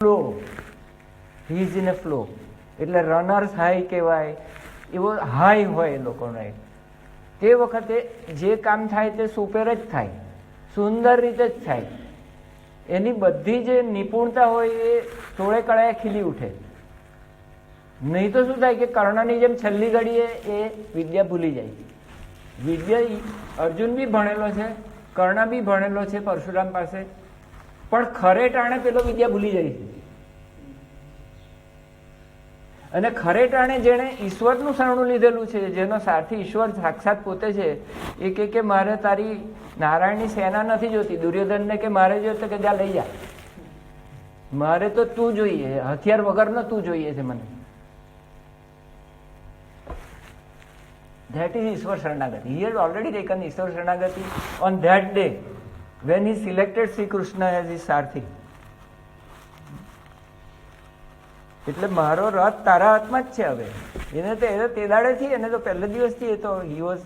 Flow, he is in A flow, એટલે runners high કહેવાય, એવો હાઈ હોય એ લોકોનો. તે વખતે જે કામ થાય તે સુપેર જ થાય, સુંદર રીતે જ થાય. એની બધી જે નિપુણતા હોય એ ટોળે કળાએ ખીલી ઉઠે. નહીં તો શું થાય કે કર્ણની જેમ છેલ્લી ઘડીએ એ વિદ્યા ભૂલી જાય. વિદ્યા અર્જુન બી ભણેલો છે, કર્ણ બી ભણેલો છે પરશુરામ પાસે, પણ ખરે ટાણે પેલો વિદ્યા ભૂલી જાય છે. અને ખરે ટાણે જેણે ઈશ્વરનું શરણું લીધેલું છે, જેનો સારથી ઈશ્વર સાક્ષાત પોતે છે, એ કે મારે તારી નારાયણની સેના નથી જોતી. દુર્યોધનને કે મારે જોઈએ તો કે જા લઈ જા, મારે તો તું જોઈએ, હથિયાર વગરનો તું જોઈએ છે મને. That is Ishwar Sharanagati. He had already taken Ishwar Sharanagati on that day when he selected Sri Krishna as his Sarthi. એટલે મારો રથ તારા હાથમાં જ છે હવે. એને તો તે દાડેથી, એને તો પહેલા દિવસથી એ તો he was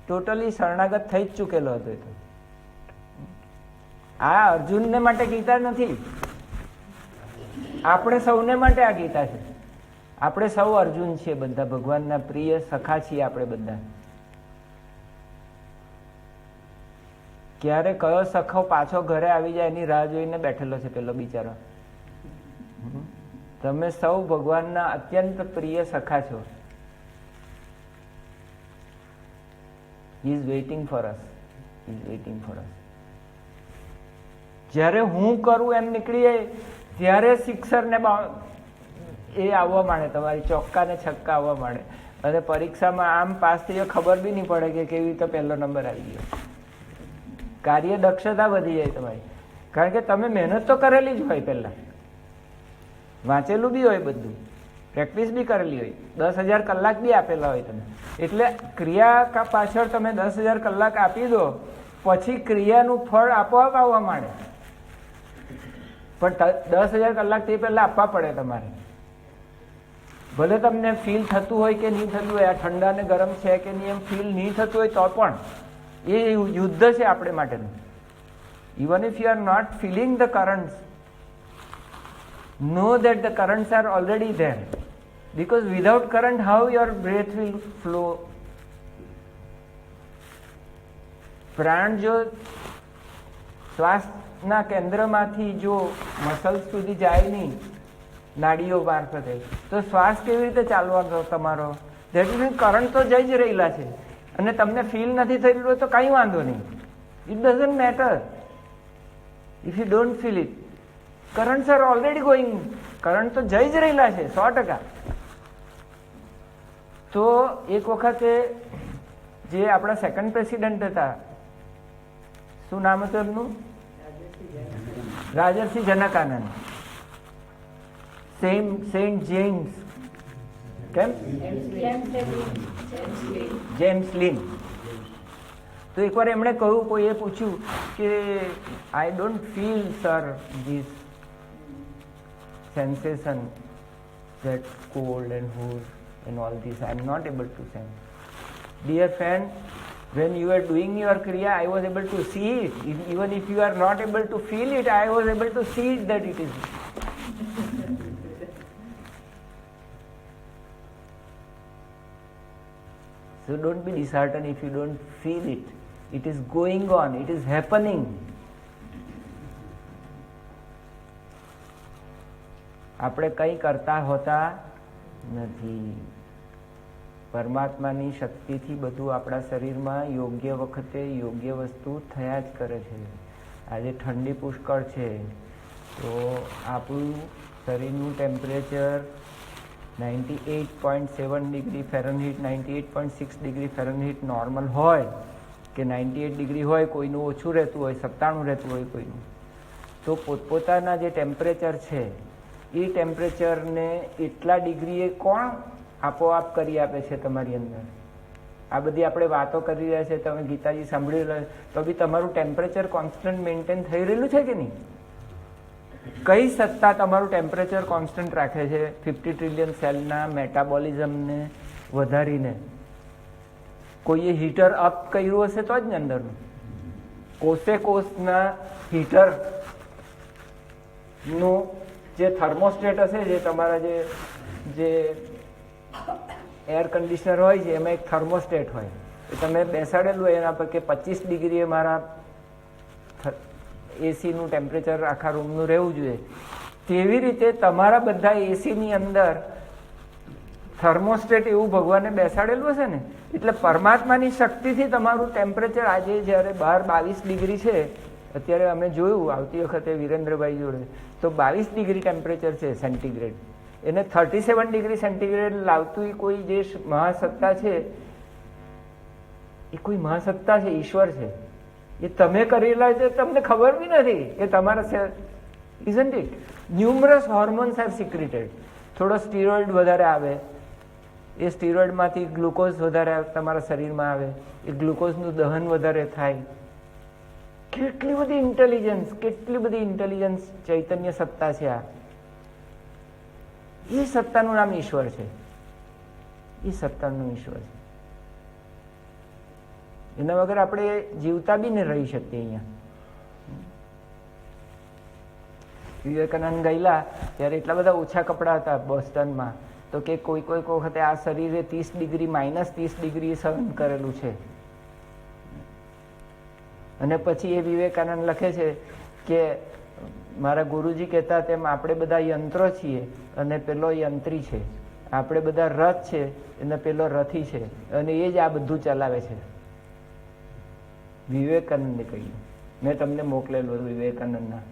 totally શરણાગત થઈ જ ચૂકેલો હતો. એ તો આ અર્જુનને માટે ગીતા નથી, આપણે સૌને માટે આ ગીતા છે. આપણે સૌ અર્જુન છીએ, બધા ભગવાનના પ્રિય સખા છીએ આપણે બધા. ક્યારે કયો સખો પાછો ઘરે આવી જાય એની રાહ જોઈને બેઠેલો છે પેલો બિચારો. તમે સૌ ભગવાનના અત્યંત પ્રિય સખા છો. He is waiting for us. He is waiting for us. જ્યારે હું કરું એમ નીકળીએ ત્યારે સિક્સર ને એ આવવા માંડે, તમારી ચોક્કા ને છક્કા આવવા માંડે, અને પરીક્ષામાં આમ પાસ થઈ ખબર બી નહીં પડે કે કેવી રીતે પહેલો નંબર આવી ગયો. કાર્ય દક્ષતા વધી જાય તમારી, કારણ કે તમે મહેનત તો કરેલી જ હોય, પહેલા વાંચેલું બી હોય, બધું પ્રેક્ટિસ બી કરેલી હોય, 10,000 કલાક બી આપેલા હોય તમે. એટલે ક્રિયા પાછળ તમે 10,000 કલાક આપી દો, પછી ક્રિયાનું ફળ આપોઆપ આવવા માંડે. પણ 10,000 કલાક તે પહેલા આપવા પડે તમારે. ભલે તમને ફીલ થતું હોય કે નહીં થતું હોય, આ ઠંડા ને ગરમ છે કે નહીં એમ ફીલ નહીં થતું હોય તો પણ એ યુદ્ધ છે આપણે માટેનું. Even if you are not feeling the currents, know that the currents are already there, because without current how your breath will flow. પ્રાણ જો શ્વાસના કેન્દ્રમાંથી જો મસલ સુધી જાય નહીં, નાડીઓ મારફતે, તો શ્વાસ કેવી રીતે ચાલવાનો તમારો? ધેટ ઇઝ કરંટ તો જઈ જ રહેલા છે, અને તમને ફીલ નથી થઈ રહ્યું તો કંઈ વાંધો નહીં. It doesn't matter if you don't feel it. Currents R already going, current તો જઈ જ રહેલા છે 100%. તો એક વખતે જે આપણા સેકન્ડ પ્રેસિડેન્ટ હતા, શું નામ હતું એમનું? રાજર્ષિ જનકાનંદ, સેન્ટ જેમ્સ, કેમ જેમ્સ લિન. તો એકવાર એમણે કહ્યું, કોઈએ પૂછ્યું કે I don't feel sir this sensation, that cold and hoarse and all this, I am not able to sense. Dear friend, when you are doing your kriya, I was able to see it. Even if you are not able to feel it, I was able to see it, that it is. So don't be disheartened if you don't feel it. It is going on, it is happening. આપણે કંઈ કરતા હોતા નથી. પરમાત્માની શક્તિથી બધું આપણા શરીરમાં યોગ્ય વખતે યોગ્ય વસ્તુ થયા જ કરે છે. આજે ઠંડી પુષ્કળ છે, તો આપણું શરીરનું temperature 98.7 degree Fahrenheit, 98.6 degree Fahrenheit normal હોય, કે 98 ડિગ્રી હોય, કોઈનું ઓછું રહેતું હોય, 97 રહેતું હોય કોઈનું. તો પોતપોતાના જે ટેમ્પરેચર છે એ ટેમ્પરેચરને એટલા ડિગ્રીએ કોણ આપોઆપ કરી આપે છે તમારી અંદર? આ બધી આપણે વાતો કરી રહ્યા છે, તમે ગીતાજી સાંભળી રહ્યા તો બી તમારું ટેમ્પરેચર કોન્સ્ટન્ટ મેન્ટેન થઈ રહેલું છે કે નહીં? કઈ સત્તા તમારું ટેમ્પરેચર કોન્સ્ટન્ટ રાખે છે? 50 ટ્રિલિયન સેલના મેટાબોલિઝમને વધારીને કોઈએ હીટર અપ કર્યું હશે તો જ ને અંદરનું. કોષે કોષના હીટર નું જે થર્મોસ્ટેટ હશે, જે તમારા જે એર કન્ડિશનર હોય છે એમાં એક થર્મોસ્ટેટ હોય, એ તમે બેસાડેલું હોય એના પર કે 25 ડિગ્રીએ મારા એસીનું ટેમ્પરેચર આખા રૂમનું રહેવું જોઈએ. તેવી રીતે તમારા બધા એસીની અંદર થર્મોસ્ટેટ એવું ભગવાને બેસાડેલું હશે ને, એટલે પરમાત્માની શક્તિથી તમારું ટેમ્પરેચર આજે જ્યારે બહાર 22 ડિગ્રી છે, અત્યારે અમે જોયું આવતી વખતે વિરેન્દ્રભાઈ જોડે, તો 22 ડિગ્રી ટેમ્પરેચર છે સેન્ટીગ્રેડ. એને 37 ડિગ્રી સેન્ટીગ્રેડ લાવતું કોઈ જે મહાસત્તા છે, એ કોઈ મહાસત્તા છે, ઈશ્વર છે. એ તમે કરેલા છે તમને ખબર બી નથી એ તમારા, isn't it? Numerous hormones have secreted. થોડો સ્ટીરોઇડ વધારે આવે, એ સ્ટીરોઇડમાંથી ગ્લુકોઝ વધારે તમારા શરીરમાં આવે, એ ગ્લુકોઝનું દહન વધારે થાય. કેટલી બધી ઇન્ટેલિજન્સ ચૈતન્ય સત્તા છે. આ એ સત્તાનું નામ ઈશ્વર છે. એ સત્તાનું ઈશ્વર છે. એના વગર આપણે જીવતા બી ન રહી શકીએ. અહીંયા વિવેકાનંદ ગયેલા ત્યારે એટલા બધા ઓછા કપડા હતા બોસ્ટનમાં, તો કે કોઈ વખતે આ શરીરે -30 ડિગ્રી સહન કરેલું છે. અને પછી એ વિવેકાનંદ લખે છે કે મારા ગુરુજી કહેતા તેમ આપણે બધા યંત્રો છીએ અને પેલો યંત્રી છે, આપણે બધા રથ છે અને પેલો રથી છે, અને એ જ આ બધું ચલાવે છે. વિવેકાનંદે કહ્યું. મેં તમને મોકલેલું હતું વિવેકાનંદના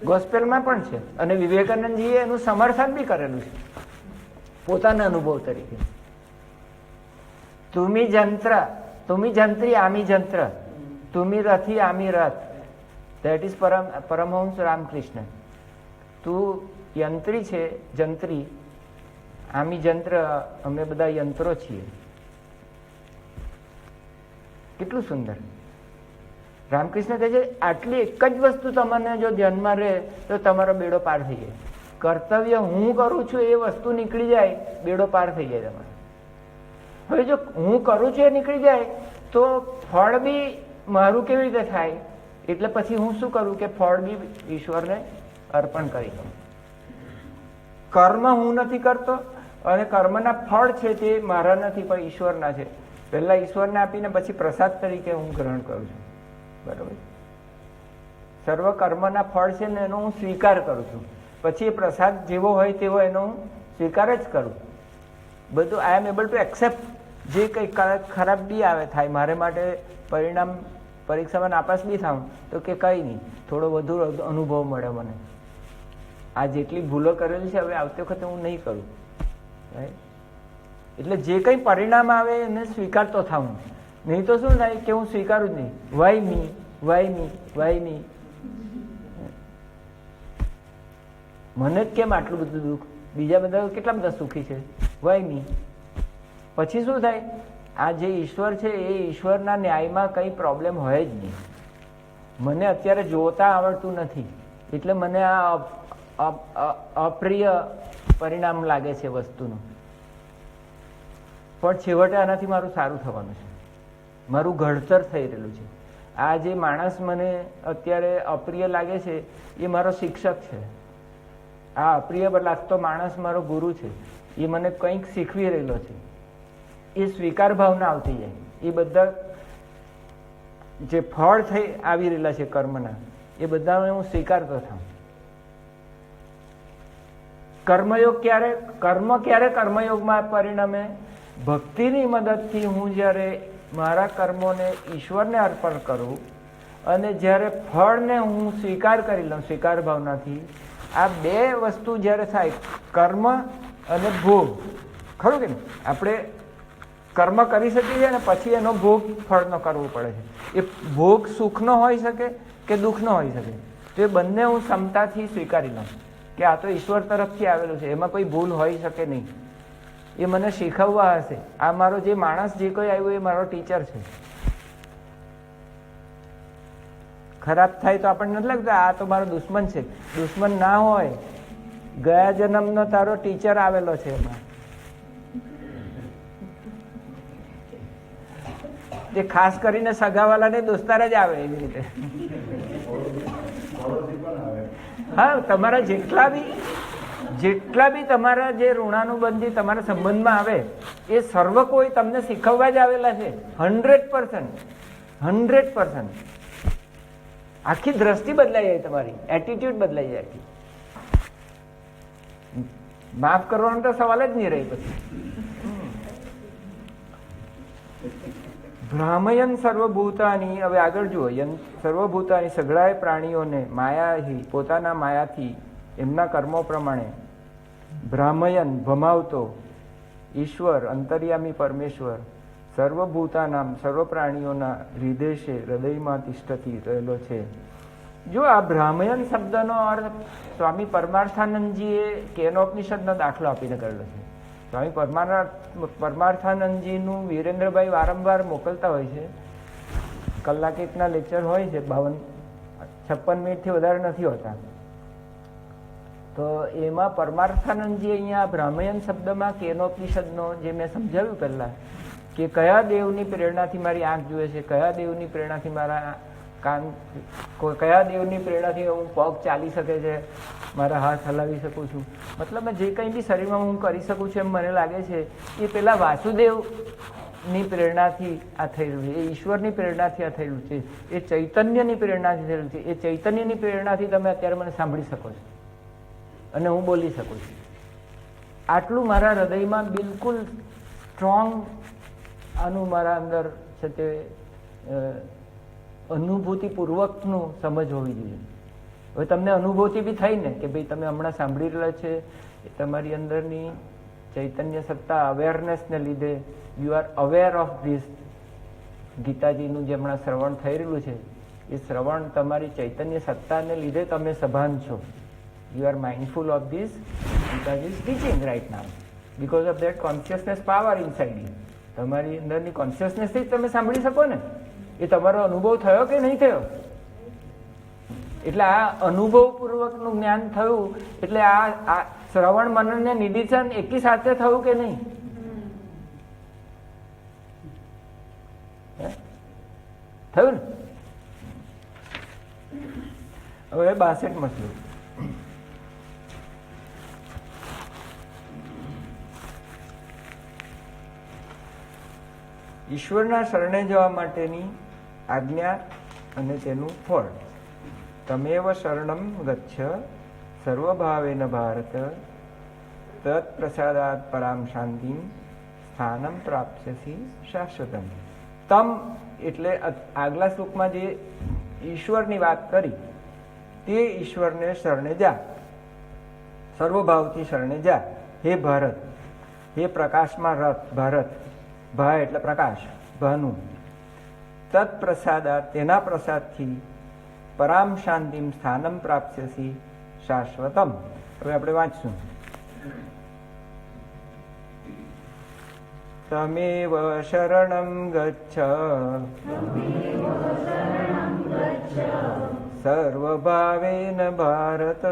ગોસ્પેલમાં પણ છે, અને વિવેકાનંદજીએ એનું સમર્થન બી કરેલું છે પોતાના અનુભવ તરીકે. તુમી જંત્રી આમી જંત્ર, તુમી રથી આમી રથ. That is Paramahansa Ramakrishna. તું યંત્રી છે, જંત્રી, આમી જંત્ર, અમે બધા યંત્રો છીએ. કેટલું સુંદર. રામકૃષ્ણ કહે છે આટલી એક જ વસ્તુ તમને જો ધ્યાનમાં રહે તો તમારો બેડો પાર થઈ જાય. કર્તવ્ય હું કરું છું એ વસ્તુ નીકળી જાય, બેડો પાર થઈ જાય તમારો. હવે જો હું કરું છું એ નીકળી જાય તો ફળ બી મારું કેવી રીતે થાય? એટલે પછી હું શું કરું કે ફળ બી ઈશ્વરને અર્પણ કરી દઉં. કર્મ હું નથી કરતો અને કર્મના ફળ છે તે મારા નથી પણ ઈશ્વરના છે. પહેલા ઈશ્વરને આપીને પછી પ્રસાદ તરીકે હું ગ્રહણ કરું છું. બરોબર? સર્વ કર્મના ફળ છે ને એનો હું સ્વીકાર કરું છું. પછી એ પ્રસાદ જેવો હોય તેવો એનો હું સ્વીકાર જ કરું. બધું આઈ એમ એબલ ટુ એક્સેપ્ટ. જે કંઈ ખરાબ બી આવે થાય મારે માટે, પરિણામ પરીક્ષામાં નાપાસ બી થાઉં તો કે કંઈ નહીં, થોડો વધુ અનુભવ મળે મને. આ જેટલી ભૂલો કરેલી છે હવે આવતી વખતે હું નહીં કરું. એટલે જે કંઈ પરિણામ આવે એને સ્વીકારતો થાઉં. નહીં તો શું થાય કે હું સ્વીકારું જ નહીં. વાય મી. મને જ કેમ આટલું બધું દુઃખ? બીજા બધા કેટલા બધા સુખી છે. વાય મી. પછી શું થાય? આ જે ઈશ્વર છે એ ઈશ્વરના ન્યાયમાં કંઈ પ્રોબ્લેમ હોય જ નહીં. મને અત્યારે જોતા આવડતું નથી એટલે મને આ અપ્રિય પરિણામ લાગે છે વસ્તુનું, પણ છેવટે આનાથી મારું સારું થવાનું છે, મારું ઘડતર થઈ રહેલું છે. આ જે માણસ મને અત્યારે અપ્રિય લાગે છે એ મારો શિક્ષક છે. આ અપ્રિય લાગતો માણસ મારો ગુરુ છે. એ મને કંઈક શીખવી રહેલો છે. એ સ્વીકાર ભાવના આવતી જાય. એ બધા જે ફળ થઈ આવી રહેલા છે કર્મના, એ બધાને હું સ્વીકારતો થાઉં. કર્મયોગ ક્યારે કર્મયોગમાં પરિણમે? ભક્તિની મદદથી હું જ્યારે મારા કર્મોને ઈશ્વરને અર્પણ કરું અને જ્યારે ફળને હું સ્વીકાર કરી લઉં સ્વીકાર ભાવનાથી, આ બે વસ્તુ જ્યારે થાય, કર્મ અને ભોગ, ખરું કે નહીં? આપણે કર્મ કરી શકીએ છીએ અને પછી એનો ભોગ ફળનો કરવો પડે છે. એ ભોગ સુખનો હોઈ શકે કે દુઃખનો હોઈ શકે. તો એ બંને હું ક્ષમતાથી સ્વીકારી લઉં કે આ તો ઈશ્વર તરફથી આવેલું છે, એમાં કોઈ ભૂલ હોઈ શકે નહીં. એ મને શીખવવા હશે. આ મારો જે માણસ જે કોઈ આવ્યો એ મારો ટીચર છે. ખરાબ થાય તો આપણને નથી લાગતા આ તો મારો દુશ્મન છે. દુશ્મન ના હોય, ગયા જન્મનો તારો ટીચર આવેલો છે એમાં. જે ખાસ કરીને સગાવાલા ને દોસ્તાર જ આવે એવી રીતે. હા, તમારા જેટલા બી તમારા જે ઋણાનુબંધી તમારા સંબંધમાં આવે એ સર્વ કોઈ તમને શીખવવા જ આવેલા છે. 100%. આખી દ્રષ્ટિ બદલાઈ જાય, તમારી એટીટ્યુડ બદલાઈ જાય. માફ કરવાનો તો સવાલ જ નહીં રહી પછી. ભ્રામયન સર્વભૂતાની, હવે આગળ જુઓ, સર્વભૂતાની સઘળાય પ્રાણીઓને માયાથી, પોતાના માયાથી એમના કર્મો પ્રમાણે ભ્રામયન ભમાવતો ઈશ્વર, અંતર્યામી પરમેશ્વર, સર્વભૂતાનામ સર્વ પ્રાણીઓના હૃદયમાં તિષ્ઠતી રહેલો છે. જો આ ભ્રામયન શબ્દનો અર્થ સ્વામી પરમાર્થાનંદજીએ કેનોપનિષદનો દાખલો આપીને કરેલો છે. સ્વામી પરમાર્થાનંદજીનું વિરેન્દ્રભાઈ વારંવાર મોકલતા હોય છે. કલાક એકના લેક્ચર હોય છે, 56 મિનિટથી વધારે નથી હોતા. તો એમાં પરમાર્થાનંદજી અહીંયા ભ્રામયન શબ્દમાં કેનોપનિષદનો જે મેં સમજાવ્યું પહેલા, કે કયા દેવની પ્રેરણાથી મારી આંખ જુએ છે, કયા દેવની પ્રેરણાથી મારા કાન, કયા દેવની પ્રેરણાથી હું પગ ચાલી શકે છે, મારા હાથ હલાવી શકું છું. મતલબ જે કંઈ બી શરીરમાં હું કરી શકું છું એમ મને લાગે છે એ પેલા વાસુદેવની પ્રેરણાથી આ થયેલું છે, એ ઈશ્વરની પ્રેરણાથી આ થયેલું છે, એ ચૈતન્યની પ્રેરણાથી થયેલું છે. એ ચૈતન્યની પ્રેરણાથી તમે અત્યારે મને સાંભળી શકો છો અને હું બોલી શકું છું. આટલું મારા હૃદયમાં બિલકુલ સ્ટ્રોંગ આનું મારા અંદર છે તે અનુભૂતિપૂર્વકનું સમજ હોવી જોઈએ. હવે તમને અનુભૂતિ બી થઈ ને કે ભાઈ તમે હમણાં સાંભળી રહ્યા છે, એ તમારી અંદરની ચૈતન્ય સત્તા અવેરનેસને લીધે you are aware of this. ગીતાજીનું જે હમણાં શ્રવણ થઈ રહેલું છે એ શ્રવણ તમારી ચૈતન્ય સત્તાને લીધે તમે સભાન છો. You are mindful of this. Gita is teaching right now because of that consciousness power inside you. તમારી અંદરની કોન્શિયસનેસથી જ તમે સાંભળી શકો ને. એ તમારો અનુભવ થયો કે નહીં થયો? એટલે આ અનુભવપૂર્વકનું જ્ઞાન થયું એટલે આ શ્રવણ મનન ને નિધિધ્યાન એકી સાથે થયું કે નહીં? થયું ને? હવે 62 મસલું. ઈશ્વરના શરણે જવા માટેની આજ્ઞા અને તેનું ફળ. તમેવ શરણમ ગચ્છ સર્વભાવેન ભારત તત્ પ્રસાદાત પરામ શાંતિમ સ્થાનમ પ્રાપ્સ્યસી શાશ્વતમ. તમ એટલે આગલા શ્લોકમાં જે ઈશ્વરની વાત કરી તે ઈશ્વરને શરણે જા, સર્વભાવથી શરણે જા. હે ભારત, હે પ્રકાશમાં રથ ભારત, ભા એટલે પ્રકાશ, ભાનું. તત્ પ્રસાદાત તેના પ્રસાદથી પરામ શાંતિમ સ્થાનમ પ્રાપ્સ્યસી શાશ્વતમ. હવે આપણે વાંચશું. તમેવ શરણમ ગચ્છ સર્વભાવેન ભારત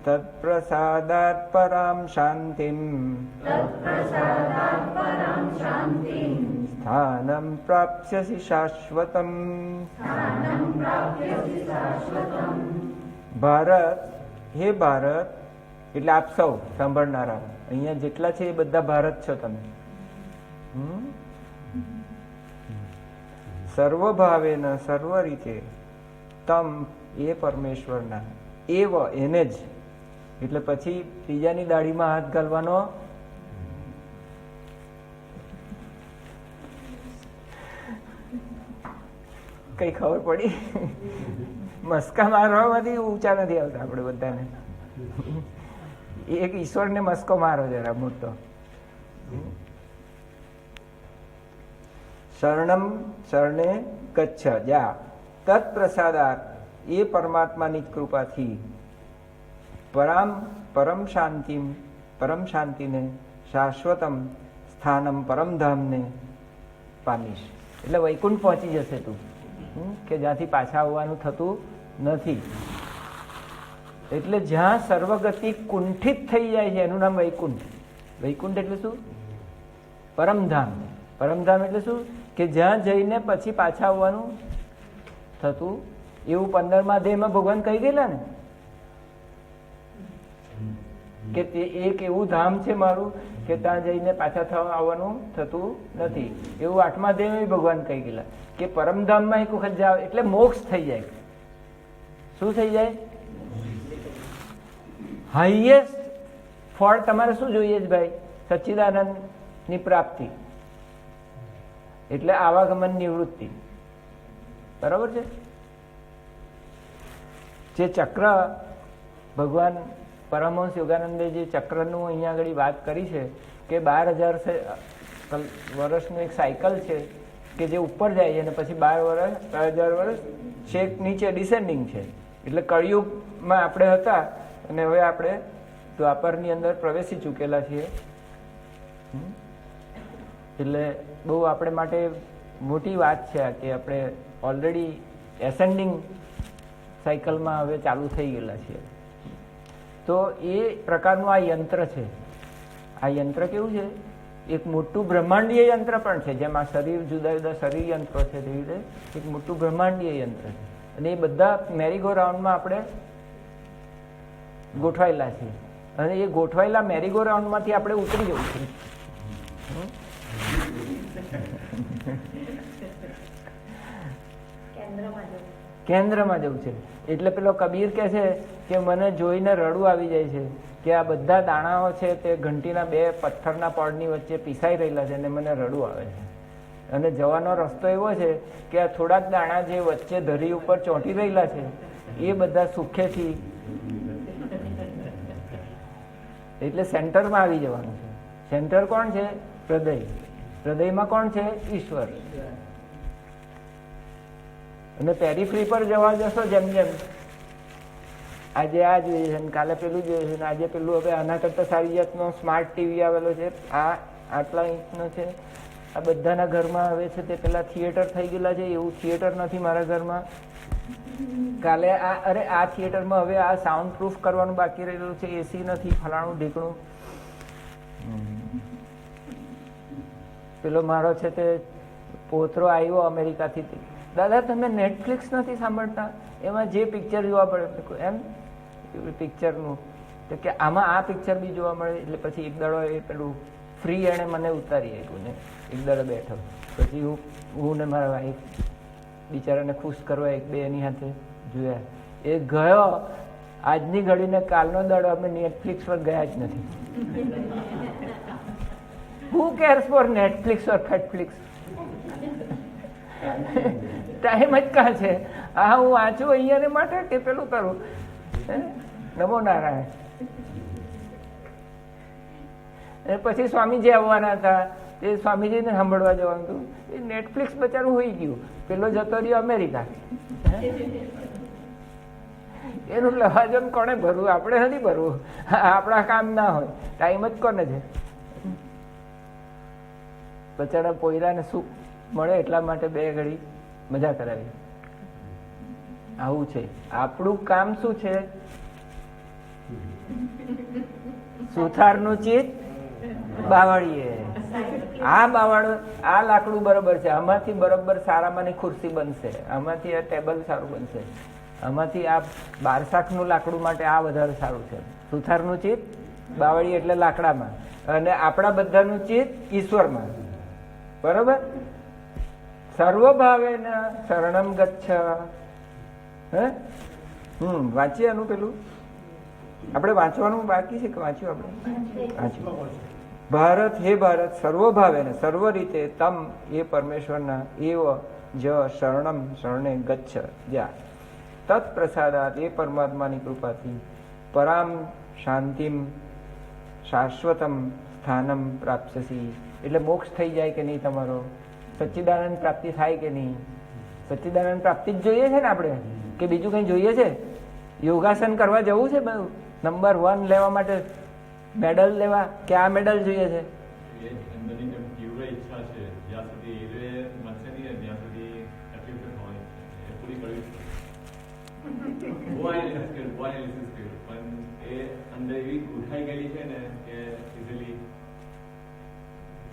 તત્પ્રસાદાત પરામ શાંતિમ સ્થાનમ પ્રાપ્સ્યસી શાશ્વતમ. ભારત, હે ભારત એટલે આપ સૌ સાંભળનારા, અહીંયા જેટલા છે એ બધા ભારત છો તમે. સર્વભાવેન સર્વ રીતે, તમ એ પરમેશ્વરના, એવ એને જ. એટલે પછી ત્રીજાની દાઢીમાં હાથ ઘાલવાનો કઈ ખબર પડી? મસ્કા મારવામાંથી ઊંચા નથી આવતા આપણે બધાને. એક ઈશ્વરને મસ્કો મારો જરા મોટો. શરણમ શરણે ગચ્છ જા, તત્ પ્રસાદાત એ પરમાત્માની કૃપાથી, પરમ શાંતિમ પરમ શાંતિને, શાશ્વતમ સ્થાનમ પરમધામને પામીશ. એટલે વૈકુંઠ પહોંચી જશે તું, કે જ્યાંથી પાછા આવવાનું થતું નથી. એટલે જ્યાં સર્વગતિ કુંઠિત થઈ જાય છે એનું નામ વૈકુંઠ. વૈકુંઠ એટલે શું? પરમધામ. પરમધામ એટલે શું? કે જ્યાં જઈને પછી પાછા આવવાનું થતું. એવું 15મા અધ્યાયમાં ભગવાન કહી ગયેલા ને કે તે એક એવું ધામ છે મારું કે ત્યાં જઈને પાછા આવવાનું થતું નથી. એવું 8મા અધ્યાયમાં ભગવાન કહી ગયેલા કે પરમધામમાં એક વખત જાવ એટલે મોક્ષ થઈ જાય. શું થઈ જાય? હાઈએસ્ટ ફળ તમારે શું જોઈએ છે ભાઈ? સચ્ચિદાનંદ ની પ્રાપ્તિ, એટલે આવાગમન નિવૃત્તિ. બરાબર છે? જે ચક્ર ભગવાન પરમહંસ યોગાનંદે જે ચક્રનું અહીંયા આગળ વાત કરી છે કે 12,000 વર્ષનું એક સાયકલ છે કે જે ઉપર જાય છે અને પછી 12,000 વર્ષ છેક નીચે ડિસેન્ડિંગ છે. એટલે કળિયુગમાં આપણે હતા અને હવે આપણે દ્વાપરની અંદર પ્રવેશી ચૂકેલા છીએ. એટલે બહુ આપણે માટે મોટી વાત છે આ કે આપણે ઓલરેડી એસેન્ડિંગ સાયકલમાં હવે ચાલુ થઈ ગયેલા છીએ. તો એ પ્રકારનું આ યંત્ર છે. આ યંત્ર કેવું છે? એક મોટું બ્રહ્માંડીય યંત્ર પણ છે. જેમ આ શરીર, જુદા જુદા શરીર યંત્રો છે તેવી રીતે એક મોટું બ્રહ્માંડીય યંત્ર છે. અને એ બધા મેરીગો રાઉન્ડમાં આપણે ગોઠવાયેલા છે. અને એ ગોઠવાયેલા મેરીગો રાઉન્ડમાંથી આપણે ઉતરી જવું છે. કેન્દ્રમાં જવું છે. એટલે પેલો કબીર કહે છે કે મને જોઈને રડવું આવી જાય છે કે આ બધા દાણાઓ છે તે ઘંટીના 2 પથ્થરના પડની વચ્ચે પીસાઈ રહેલા છે અને મને રડવું આવે છે. અને જવાનો રસ્તો એવો છે કે આ થોડાક દાણા જે વચ્ચે ધરી ઉપર ચોંટી રહેલા છે એ બધા સુખેથી એટલે સેન્ટરમાં આવી જવાનું છે. સેન્ટર કોણ છે? હૃદય. હૃદયમાં કોણ છે? ઈશ્વર. અને પેરીફ્રી પર જવા જશો જેમ જેમ આજે આ જોઈએ છે, કાલે પેલું જોઈએ છે, આજે પેલું, હવે આના કરતા સારી જાતનો સ્માર્ટ ટીવી આવેલો છે, આ આટલા ઇંચનો છે, આ બધાના ઘરમાં હવે છે તે પેલા થિયેટર થઈ ગયેલા છે. એવું થિયેટર નથી મારા ઘરમાં. કાલે આ થિયેટરમાં હવે આ સાઉન્ડ પ્રૂફ કરવાનું બાકી રહેલું છે, એસી નથી, ફલાણું ઢીકણું. પેલો મારો છે તે પોતરો આવ્યો અમેરિકાથી, દાદા તમે નેટફ્લિક્સ નથી સાંભળતા? એમાં જે પિક્ચર જોવા પડે એમ પિક્ચરનું તો કે આમાં આ પિક્ચર બી જોવા મળે. એટલે પછી એક દાડો એ પેલું ફ્રી એણે મને ઉતારી આપ્યું ને એક દાડો બેઠો. પછી હું ને મારા વાઈફ બિચારાને ખુશ કરવા 1-2 એની હાથે જોયા. એ ગયો. આજની ઘડીને કાલનો દાડો અમે નેટફ્લિક્સ પર ગયા જ નથી. Who cares for Netflix or Fatflix? Time જ કાં છે? હા, હું વાંચું અહીંયા માટે કે પેલું કરું. નમો નારાયણ. પછી સ્વામીજી આવવાના હતા, એ સ્વામીજીને સાંભળવા જવાનું હતું. એ નેટફ્લિક્સ બચારું હોઈ ગયું. પેલો જતો રહ્યો અમેરિકા. એનું લહાજન કોને ભરવું? આપણે નથી ભરવું. આપણા કામ ના હોય. ટાઈમ જ કોને છે? બચારા પોયરાને સુખ મળે એટલા માટે 2 ઘડી મજા કરાવી. આવું છે આપણું કામ. શું છે? સુથારનું ચિત્ત બાવળીએ. આ બાવળ, આ લાકડું બરોબર છે, આમાંથી બરોબર સારામાંની ખુરશી બનશે, આમાંથી આ ટેબલ સારું બનશે, આમાંથી આ બારસાખનું લાકડું માટે આ વધારે સારું છે. સુથારનું ચિત્ત બાવળી એટલે લાકડામાં, અને આપણા બધાનું ચિત્ત ઈશ્વરમાં. બરોબર? સર્વભાવેન શરણમ ગચ્છ. વાંચીએ આનું પેલું આપણે વાંચવાનું બાકી છે કે વાંચ્યું? આપણે વાંચ્યું. ભારત, હે ભારત, સર્વભાવેન સર્વ રીતે તમ એ પરમેશ્વરના એવ જ શરણમ શરણે ગચ્છ જા તત્પ્રસાદાત એ પરમાત્માની કૃપાથી પરામ શાંતિમ શાશ્વતમ સ્થાનમ પ્રાપ્સ્યસી. એટલે મોક્ષ થઈ જાય કે નહીં તમારો? સચ્ચિદાનંદ પ્રાપ્તિ થાય કે નહીં? સચ્ચિદાનંદ પ્રાપ્તિ જ જોઈએ છે ને આપણે, કે બીજું કંઈ જોઈએ છે? યોગાસન કરવા જવું છે બધું નંબર 1 લેવા માટે, મેડલ લેવા, કે આ મેડલ જોઈએ છે?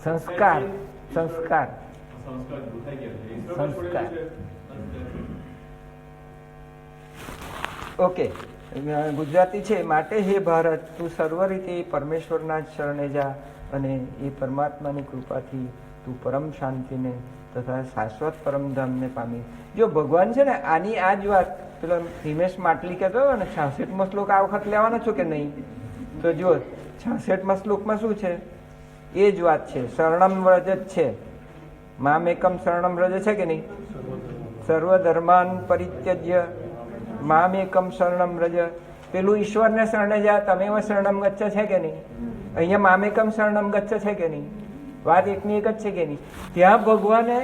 સંસ્કાર સંસ્કાર સંસ્કાર. ઓકે, ગુજરાતી છે. માટે હે ભારત, તું સર્વ રીતે પરમેશ્વરના જ શરણે જા અને એ પરમાત્માની કૃપાથી તું પરમ શાંતિને તથા શાશ્વત પરમધામને પામી. જો ભગવાન છે ને, આની આ જ વાત પેલો હિમેશ માટલી કહેતો હતો ને, 66મો શ્લોક આ વખત લેવાનો છો કે નહીં? તો જો 66મા શ્લોકમાં શું છે? એ જ વાત છે. શરણમ વ્રજ જ છે. મામેકમ શરણમ વ્રજ છે કે નહીં? સર્વધર્માન પરિત્યજ્ય મામેકમ શરણમ વ્રજ. પેલું ઈશ્વરને શરણે જા, તમેવ શરણમ ગચ્છ છે કે નહીં? અહીંયા મામેકમ શરણમ ગચ્છ છે કે નહીં? વાત એકની એક જ છે કે નહીં? ત્યાં ભગવાને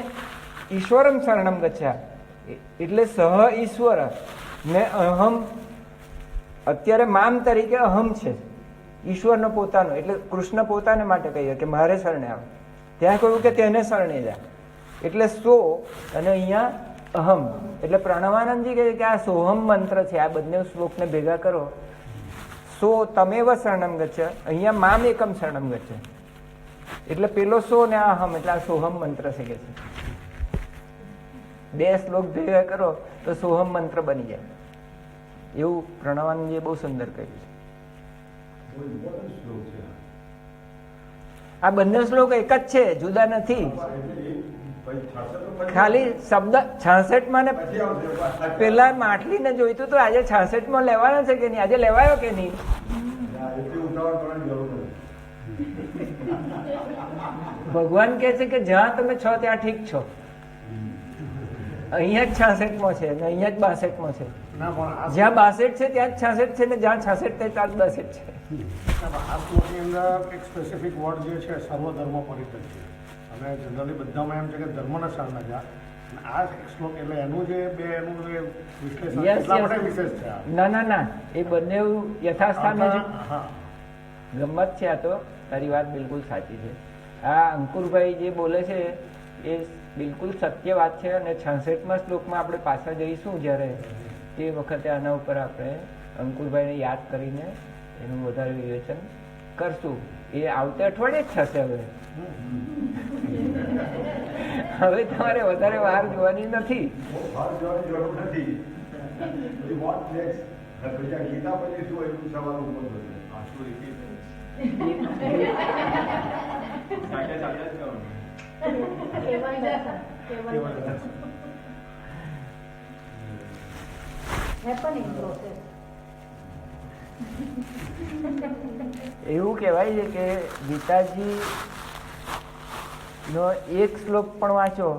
ઈશ્વરમ શરણમ ગચ્છા એટલે સહ ઈશ્વર ને અહમ. અત્યારે મામ તરીકે અહમ છે, ઈશ્વરનો પોતાનો. એટલે કૃષ્ણ પોતાને માટે કહીએ કે મારે શરણે આવે. ત્યાં કહ્યું કે તેને શરણે જા એટલે સો, અને અહીંયા અહમ. એટલે પ્રણવાનંદજી કહે કે આ સોહમ મંત્ર છે. આ બંને શ્લોકને ભેગા કરો, સો તમેવ શરણમ ગચ્છ, અહીંયા મામ એકમ શરણમ ગચ્છ. એટલે પેલો સો ને આ અહમ, એટલે આ સોહમ મંત્ર છે કે છે. બે શ્લોક ભેગા કરો તો સોહમ મંત્ર બની જાય. એવું પ્રણવાનંદજીએ બહુ સુંદર કહ્યું છે. આ બંને શ્લોક એક જ છે, જુદા નથી. ખાલી શબ્દ 66માં ને પેલા માટલીને જોઈતું તો આજે 66માં લેવાનો છે કે નહીં? આજે લેવાયો કે નહીં? ભગવાન કે છે કે જ્યાં તમે છો ત્યાં ઠીક છો. અહીંયા જ 66માં છે ને અહીંયા જ 62માં છે. જ્યાં 62 છે ત્યાં જ 66 છે ને જ્યાં 66 છે ત્યાં જ 62 છે. આ શ્લોકની અંદર એક સ્પેસિફિક વર્ડ જે છે સર્વધર્મ પરિત્યજ્ય, અને જનરલી બધામાં એમ છે કે ધર્મના શરણે જા. આ શ્લોક એટલે એનું જે બે એનું જે વિશ્લેષણ એટલા માટે વિશેષ છે. ના ના ના, એ બંને યથાસ્થાન ગમત છે. આ તો તારી વાત બિલકુલ સાચી છે. આ અંકુરભાઈ જે બોલે છે એ બિલકુલ સત્ય વાત છે. અને 66મા શ્લોકમાં આપણે પાછા જઈશું જ્યારે, તે વખતે આના ઉપર આપણે અંકુરભાઈને યાદ કરીને એનું વધારે વિવેચન કરશું. એ આવતે અઠવાડિયે જ થશે. હવે તમારે વધારે વાર જોવાની નથી. એવું કહેવાય છે કે ગીતાજી નો એક શ્લોક પણ વાંચો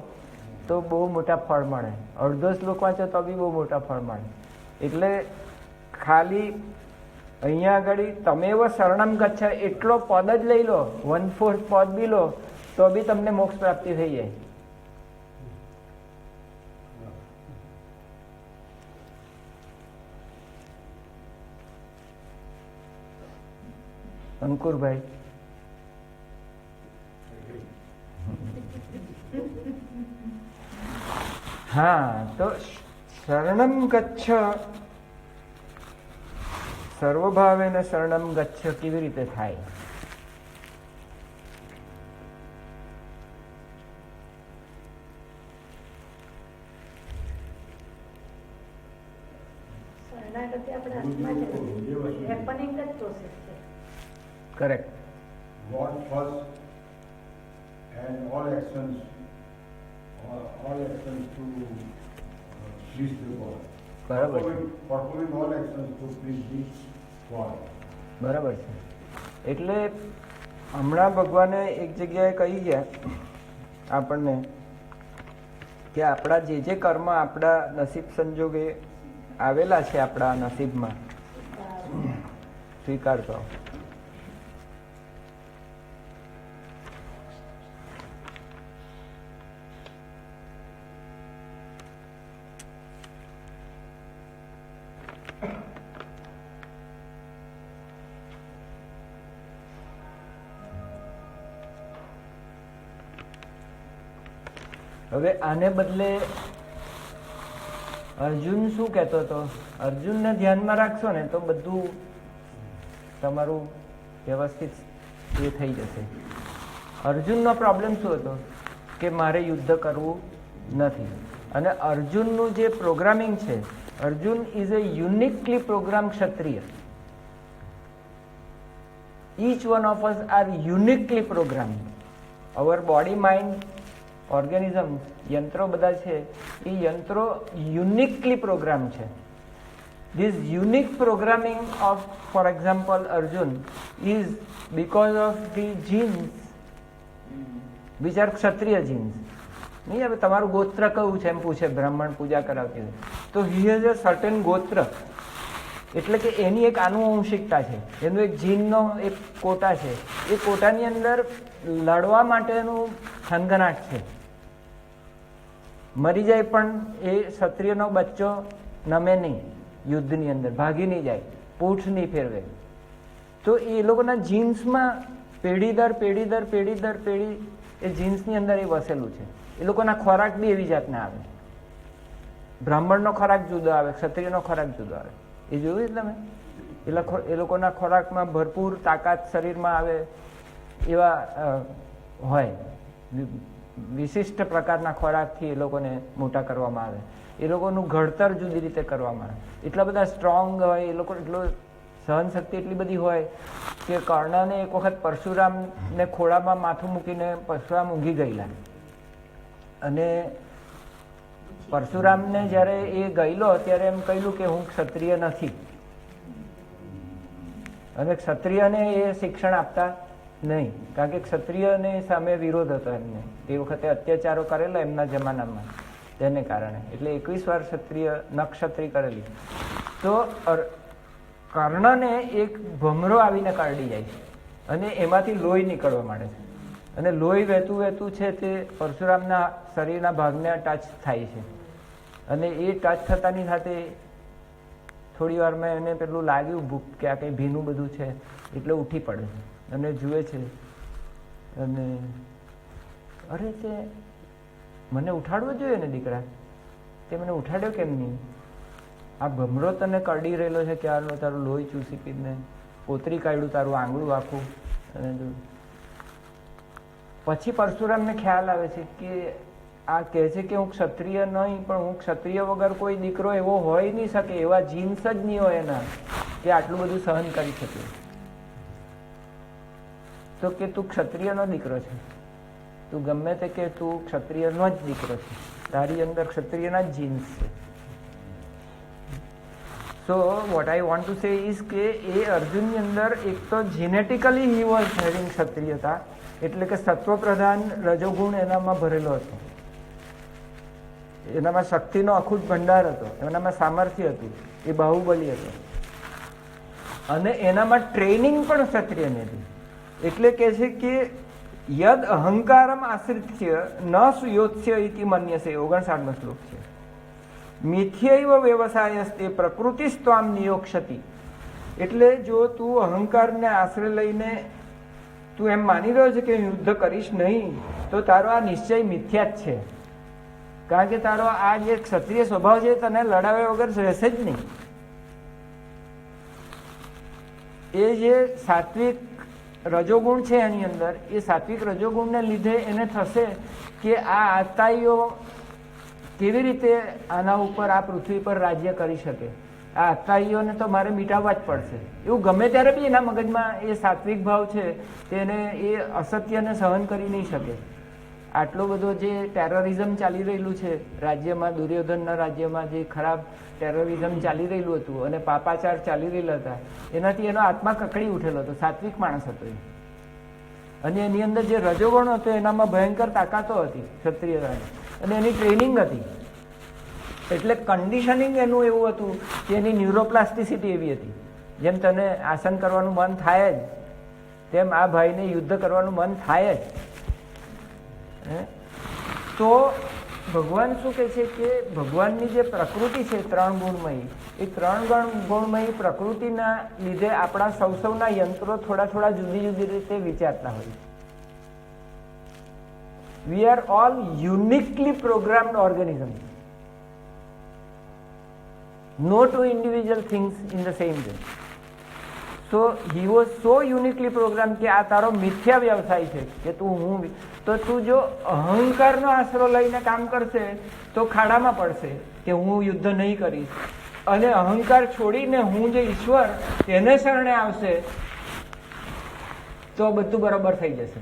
તો બહુ મોટા ફળ મળે, અડધો શ્લોક વાંચો તો બી બહુ મોટા ફળ મળે. એટલે ખાલી અહીંયા આગળ તમેવ શરણમ ગચ્છ એટલો પદ જ લઈ લો, 1/4 પદ બી લો તો બી તમને મોક્ષ પ્રાપ્તિ થઈ જાય. અંકુરભાઈ હા, તો શરણમ ગચ્છ, સર્વભાવેન શરણમ ગચ્છ કેવી રીતે થાય? Correct. God first and all actions to please the God. બરાબર છે. Performing all actions to please the God. બરાબર છે. એટલે હમણાં ભગવાને એક જગ્યાએ કહી ગયા આપણને કે આપણા જે જે કર્મ આપણા નસીબ સંજોગે આવેલા છે આપણા નસીબમાં સ્વીકારતો. હવે આને બદલે અર્જુન શું કહેતો હતો? અર્જુનને ધ્યાનમાં રાખશો ને તો બધું તમારું વ્યવસ્થિત એ થઈ જશે. અર્જુનનો પ્રોબ્લેમ શું હતો કે મારે યુદ્ધ કરવું નથી. અને અર્જુનનું જે પ્રોગ્રામિંગ છે, Arjun is a uniquely program ક્ષત્રિય. each one of us are uniquely programmed. Our body, mind, organisms, યંત્રો બધા છે એ યંત્રો યુનિકલી પ્રોગ્રામ છે. This unique programming of, for example, Arjun is because of the genes which are ક્ષત્રિય genes. નહીં, હવે તમારું ગોત્ર કયું છે એમ પૂછે બ્રાહ્મણ પૂજા કરાવતી હોય તો he has a certain ગોત્ર, એટલે કે એની એક આનુવંશિકતા છે, એનું એક જીનનો એક કોટા છે. એ કોટાની અંદર લડવા માટેનું થનગનાટ છે. મરી જાય પણ એ ક્ષત્રિયનો બચ્ચો નમે નહીં, યુદ્ધની અંદર ભાગી નહીં જાય, પૂંછ નહીં ફેરવે. તો એ લોકોના જીન્સમાં પેઢી દર પેઢી દર પેઢી દર પેઢી એ જીન્સની અંદર એ વસેલું છે. એ લોકોના ખોરાક બી એવી જાતના આવે. બ્રાહ્મણનો ખોરાક જુદો આવે, ક્ષત્રિયનો ખોરાક જુદો આવે. એ જોયું તમે? એ લોકોના ખોરાકમાં ભરપૂર તાકાત શરીરમાં આવે એવા હોય, વિશિષ્ટ પ્રકારના ખોરાકથી એ લોકોને મોટા કરવામાં આવે. એ લોકોનું ઘડતર જુદી રીતે કરવામાં આવે. એટલા બધા સ્ટ્રોંગ હોય એ લોકો, એટલો સહન શક્તિ એટલી બધી હોય કે કર્ણને એક વખત પરશુરામને ખોળામાં માથું મૂકીને પરશુરામ ઊંઘી ગયેલા. અને પરશુરામને જ્યારે એ ગયેલો ત્યારે એમ કહ્યું કે હું ક્ષત્રિય નથી. અને ક્ષત્રિયને એ શિક્ષણ આપતા નહીં, કારણ કે ક્ષત્રિયને સામે વિરોધ હતો એમને. એ વખતે અત્યાચારો કરેલા એમના જમાનામાં, તેને કારણે. એટલે 21 વાર ક્ષત્રિય નક્ષત્રિય કરેલી. તો કર્ણને એક ભમરો આવીને કરડી જાય છે અને એમાંથી લોહી નીકળવા માંડે છે. અને લોહી વહેતું વહેતું છે તે પરશુરામના શરીરના ભાગને ટચ થાય છે. અને એ ટચ થતાની સાથે થોડી વારમાં એને પેલું લાગ્યું ભૂખ કે આ કંઈ ભીનું બધું છે, એટલે ઉઠી પડે છે અને જુએ છે. અને અરે તે મને ઉઠાડવો જોઈએ ને દીકરા, તે મને ઉઠાડ્યો કેમ નહીં? આ ભમરો તને કરડી રહેલો છે ક્યારનો, તારું લોહી ચૂસી પીને કોતરી કાઢ્યું તારું આંગળું આખું. અને પછી પરશુરામને ખ્યાલ આવે છે કે આ કહે છે કે હું ક્ષત્રિય નહીં, પણ હું ક્ષત્રિય વગર કોઈ દીકરો એવો હોય નહીં શકે, એવા જીન્સ જ નહીં હોય એના કે આટલું બધું સહન કરી શકે. તો કે તું ક્ષત્રિયનો દીકરો છે, તું ગમે તે કે તું ક્ષત્રિયનો જ દીકરો છે, તારી અંદર ક્ષત્રિયના જ જીન્સ છે. So what I want to say is કે એ અર્જુનની અંદર એક તો જીનેટિકલી હી વોઝ હેવિંગ ક્ષત્રિયતા, એટલે કે સત્વ પ્રધાન રજોગુણ એનામાં ભરેલો હતો, એનામાં શક્તિનો અખૂટ ભંડાર હતો, એનામાં સામર્થ્ય હતું, એ બાહુબલી હતો. અને એનામાં ટ્રેનિંગ પણ ક્ષત્રિયની હતી. એટલે કહે છે કે યદ અહંકારમ આશ્રિત્ય ન સુયોત્સ્ય ઇતિ મન્યસે, 59મો શ્લોક છે. મિથ્યૈવ વ્યવસાયસ્તે પ્રકૃતિસ્ત્વામ નિયોક્ષતિ. એટલે જો તું અહંકારને આશ્રય લઈને તું એમ માની રહ્યો છે કે યુદ્ધ કરીશ નહીં, તો તારો આ નિશ્ચય મિથ્યા જ છે. કારણ કે તારો આ જે ક્ષત્રિય સ્વભાવ છે તને લડાવ્યા વગર રહેશે જ નહીં. એ જે સાત્વિક રજોગુણ છે એની અંદર, એ સાત્વિક રજોગુણને લીધે એને થશે કે આ આતાઈઓ કેવી રીતે આના ઉપર, આ પૃથ્વી પર રાજ્ય કરી શકે, આ આતાઈઓને તો મારે મિટાવવા જ પડશે. એવું ગમે ત્યારે બી એના મગજમાં એ સાત્વિક ભાવ છે તેને એ અસત્યને સહન કરી નહીં શકે. આટલો બધો જે ટેરરિઝમ ચાલી રહેલું છે રાજ્યમાં, દુર્યોધનના રાજ્યમાં જે ખરાબ ટેરરિઝમ ચાલી રહેલું હતું અને પાપાચાર ચાલી રહેલા હતા, એનાથી એનો આત્મા કકડી ઉઠેલો હતો. સાત્વિક માણસ હતો એ. અને એની અંદર જે રજોગુણ હતો એનામાં ભયંકર તાકાતો હતી ક્ષત્રિયતાની, અને એની ટ્રેનિંગ હતી. એટલે કન્ડિશનિંગ એનું એવું હતું કે એની ન્યુરોપ્લાસ્ટિસિટી એવી હતી. જેમ તને આસન કરવાનું મન થાય જ, તેમ આ ભાઈને યુદ્ધ કરવાનું મન થાય જ. તો ભગવાન શું કહે છે કે ભગવાનની જે પ્રકૃતિ છે 3 ગુણમયી, એ 3 ગુણમયી પ્રકૃતિના લીધે આપણા સૌના યંત્રો થોડા થોડા જુદી જુદી રીતે વિચારતા હોય. We are all uniquely programmed organisms. No two individual things in the same way. So he was so uniquely program કે આ તારો મિથ્યા વ્યવસાય છે કે તો તું જો અહંકારનો આશરો લઈને કામ કરશે તો ખાડામાં પડશે કે હું યુદ્ધ નહીં કરીશ, અને અહંકાર છોડીને હું જે ઈશ્વર તેને શરણે આવશે તો બધું બરાબર થઈ જશે.